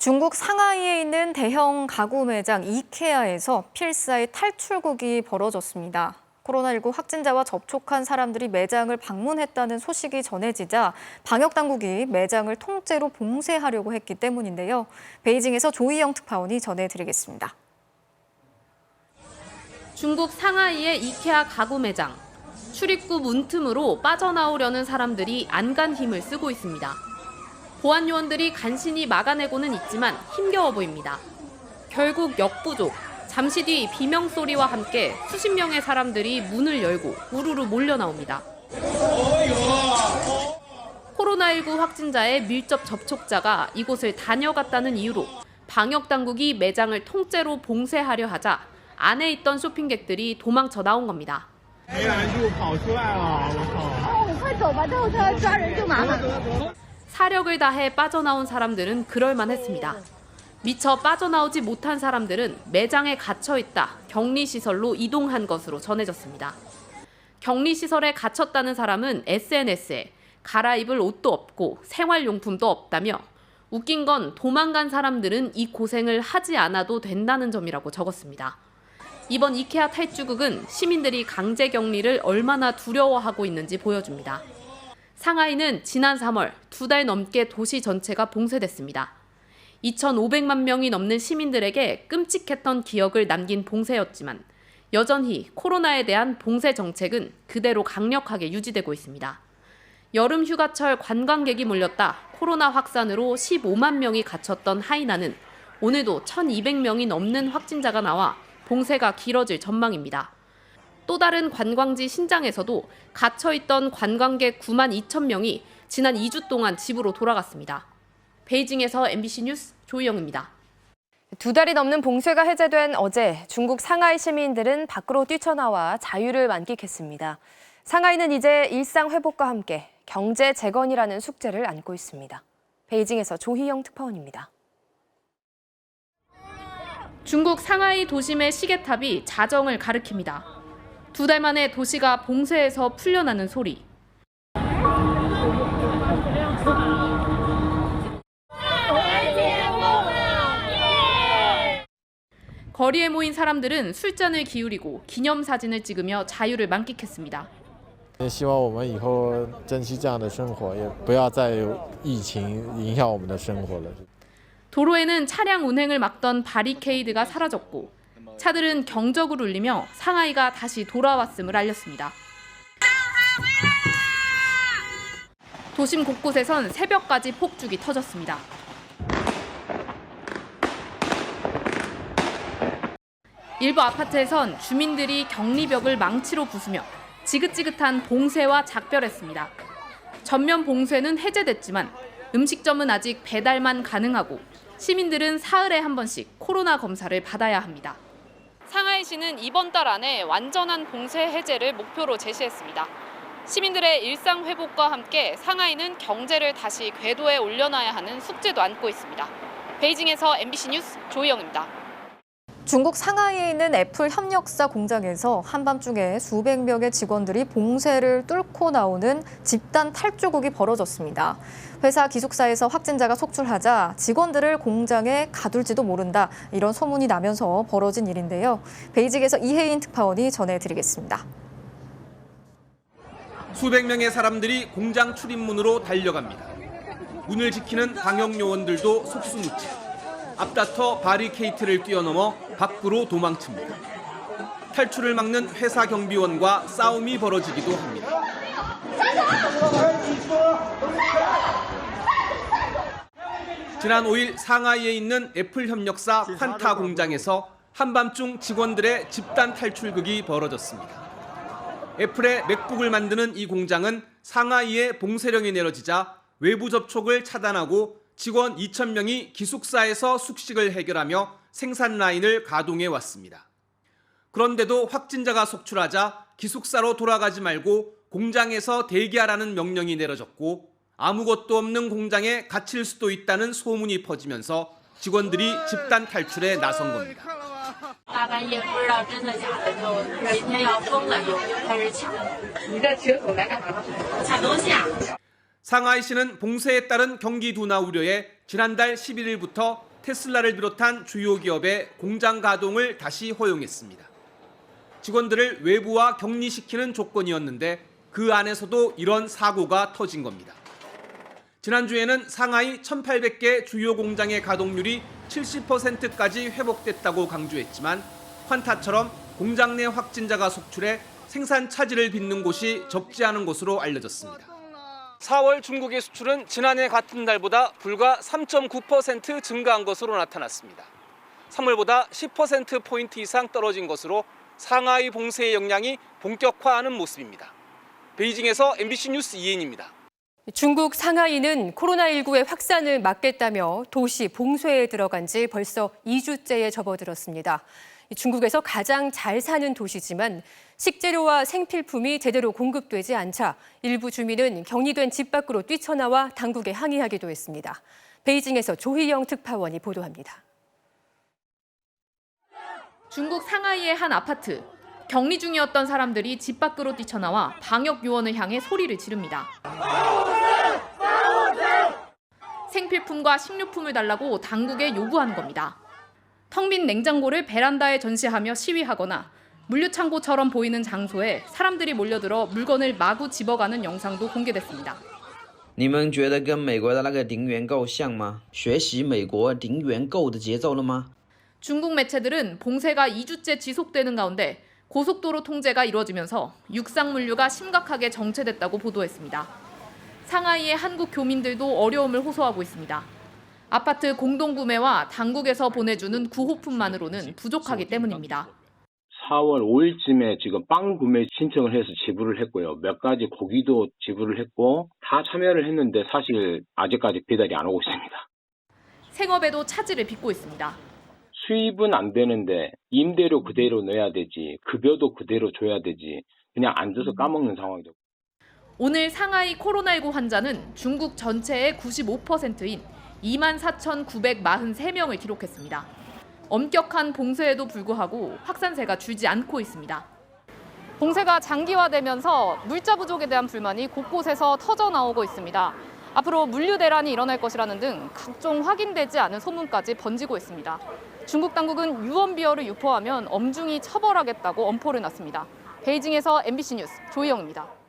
중국 상하이에 있는 대형 가구 매장 이케아에서 필사의 탈출극이 벌어졌습니다. 코로나19 확진자와 접촉한 사람들이 매장을 방문했다는 소식이 전해지자 방역당국이 매장을 통째로 봉쇄하려고 했기 때문인데요. 베이징에서 조희영 특파원이 전해드리겠습니다. 중국 상하이의 이케아 가구 매장. 출입구 문틈으로 빠져나오려는 사람들이 안간 힘을 쓰고 있습니다. 보안 요원들이 간신히 막아내고는 있지만 힘겨워 보입니다. 결국 역부족, 잠시 뒤 비명 소리와 함께 수십 명의 사람들이 문을 열고 우르르 몰려 나옵니다. 코로나19 확진자의 밀접 접촉자가 이곳을 다녀갔다는 이유로 방역 당국이 매장을 통째로 봉쇄하려 하자 안에 있던 쇼핑객들이 도망쳐 나온 겁니다. 사력을 다해 빠져나온 사람들은 그럴만했습니다. 미처 빠져나오지 못한 사람들은 매장에 갇혀있다 격리시설로 이동한 것으로 전해졌습니다. 격리시설에 갇혔다는 사람은 SNS에 갈아입을 옷도 없고 생활용품도 없다며 웃긴 건 도망간 사람들은 이 고생을 하지 않아도 된다는 점이라고 적었습니다. 이번 이케아 탈주극은 시민들이 강제 격리를 얼마나 두려워하고 있는지 보여줍니다. 상하이는 지난 3월 2달 넘게 도시 전체가 봉쇄됐습니다. 2,500만 명이 넘는 시민들에게 끔찍했던 기억을 남긴 봉쇄였지만 여전히 코로나에 대한 봉쇄 정책은 그대로 강력하게 유지되고 있습니다. 여름 휴가철 관광객이 몰렸다 코로나 확산으로 15만 명이 갇혔던 하이난은 오늘도 1,200명이 넘는 확진자가 나와 봉쇄가 길어질 전망입니다. 또 다른 관광지 신장에서도 갇혀있던 관광객 9만 2천 명이 지난 2주 동안 집으로 돌아갔습니다. 베이징에서 MBC 뉴스 조희영입니다. 2달이 넘는 봉쇄가 해제된 어제 중국 상하이 시민들은 밖으로 뛰쳐나와 자유를 만끽했습니다. 상하이는 이제 일상 회복과 함께 경제 재건이라는 숙제를 안고 있습니다. 베이징에서 조희영 특파원입니다. 중국 상하이 도심의 시계탑이 자정을 가리킵니다. 2달 만에 도시가 봉쇄에서 풀려나는 소리. 거리에 모인 사람들은 술잔을 기울이고 기념사진을 찍으며 자유를 만끽했습니다. 希望我们以后珍惜这样的生活，也不要再有疫情影响我们的生活了。 도로에는 차량 운행을 막던 바리케이드가 사라졌고 차들은 경적을 울리며 상하이가 다시 돌아왔음을 알렸습니다. 도심 곳곳에선 새벽까지 폭죽이 터졌습니다. 일부 아파트에선 주민들이 격리벽을 망치로 부수며 지긋지긋한 봉쇄와 작별했습니다. 전면 봉쇄는 해제됐지만 음식점은 아직 배달만 가능하고 시민들은 사흘에 한 번씩 코로나 검사를 받아야 합니다. 상하이시는 이번 달 안에 완전한 봉쇄 해제를 목표로 제시했습니다. 시민들의 일상 회복과 함께 상하이는 경제를 다시 궤도에 올려놔야 하는 숙제도 안고 있습니다. 베이징에서 MBC 뉴스 조희영입니다. 중국 상하이에 있는 애플 협력사 공장에서 한밤중에 수백 명의 직원들이 봉쇄를 뚫고 나오는 집단 탈주극이 벌어졌습니다. 회사 기숙사에서 확진자가 속출하자 직원들을 공장에 가둘지도 모른다 이런 소문이 나면서 벌어진 일인데요. 베이징에서 이혜인 특파원이 전해드리겠습니다. 수백 명의 사람들이 공장 출입문으로 달려갑니다. 문을 지키는 방역 요원들도 속수무책. 앞다퉈 바리케이트를 뛰어넘어 밖으로 도망칩니다. 탈출을 막는 회사 경비원과 싸움이 벌어지기도 합니다. 지난 5일 상하이에 있는 애플 협력사 환타 공장에서 한밤중 직원들의 집단 탈출극이 벌어졌습니다. 애플의 맥북을 만드는 이 공장은 상하이에 봉쇄령이 내려지자 외부 접촉을 차단하고 직원 2,000명이 기숙사에서 숙식을 해결하며 생산 라인을 가동해 왔습니다. 그런데도 확진자가 속출하자 기숙사로 돌아가지 말고 공장에서 대기하라는 명령이 내려졌고 아무것도 없는 공장에 갇힐 수도 있다는 소문이 퍼지면서 직원들이 집단 탈출에 나선 겁니다. 상하이시는 봉쇄에 따른 경기 둔화 우려에 지난달 11일부터 테슬라를 비롯한 주요 기업의 공장 가동을 다시 허용했습니다. 직원들을 외부와 격리시키는 조건이었는데 그 안에서도 이런 사고가 터진 겁니다. 지난주에는 상하이 1,800개 주요 공장의 가동률이 70%까지 회복됐다고 강조했지만 환타처럼 공장 내 확진자가 속출해 생산 차질을 빚는 곳이 적지 않은 것으로 알려졌습니다. 4월 중국의 수출은 지난해 같은 달보다 불과 3.9% 증가한 것으로 나타났습니다. 3월보다 10%포인트 이상 떨어진 것으로 상하이 봉쇄의 영향이 본격화하는 모습입니다. 베이징에서 MBC 뉴스 이혜인입니다. 중국 상하이는 코로나19의 확산을 막겠다며 도시 봉쇄에 들어간 지 벌써 2주째에 접어들었습니다. 중국에서 가장 잘 사는 도시지만 식재료와 생필품이 제대로 공급되지 않자 일부 주민은 격리된 집 밖으로 뛰쳐나와 당국에 항의하기도 했습니다. 베이징에서 조희영 특파원이 보도합니다. 중국 상하이의 한 아파트. 격리 중이었던 사람들이 집 밖으로 뛰쳐나와 방역 요원을 향해 소리를 지릅니다. 생필품과 식료품을 달라고 당국에 요구한 겁니다. 텅 빈 냉장고를 베란다에 전시하며 시위하거나 물류창고처럼 보이는 장소에 사람들이 몰려들어 물건을 마구 집어가는 영상도 공개됐습니다. 你们觉得跟美国的那个零元购像吗？学习美国零元购的节奏了吗？ 중국 매체들은 봉쇄가 2주째 지속되는 가운데 고속도로 통제가 이루어지면서 육상 물류가 심각하게 정체됐다고 보도했습니다. 상하이의 한국 교민들도 어려움을 호소하고 있습니다. 아파트 공동구매와 당국에서 보내주는 구호품만으로는 부족하기 때문입니다. 4월 5일쯤에 지금 빵 구매 신청을 해서 지불을 했고요. 몇 가지 고기도 지불을 했고 다 참여를 했는데 사실 아직까지 배달이 안 오고 있습니다. 생업에도 차질을 빚고 있습니다. 수입은 안 되는데 임대료 그대로 내야 되지, 급여도 그대로 줘야 되지, 그냥 앉아서 까먹는 상황이죠. 오늘 상하이 코로나19 환자는 중국 전체의 95%인 24,943명을 기록했습니다. 엄격한 봉쇄에도 불구하고 확산세가 줄지 않고 있습니다. 봉쇄가 장기화되면서 물자 부족에 대한 불만이 곳곳에서 터져 나오고 있습니다. 앞으로 물류 대란이 일어날 것이라는 등 각종 확인되지 않은 소문까지 번지고 있습니다. 중국 당국은 유언비어를 유포하면 엄중히 처벌하겠다고 엄포를 놨습니다. 베이징에서 MBC 뉴스 조희영입니다.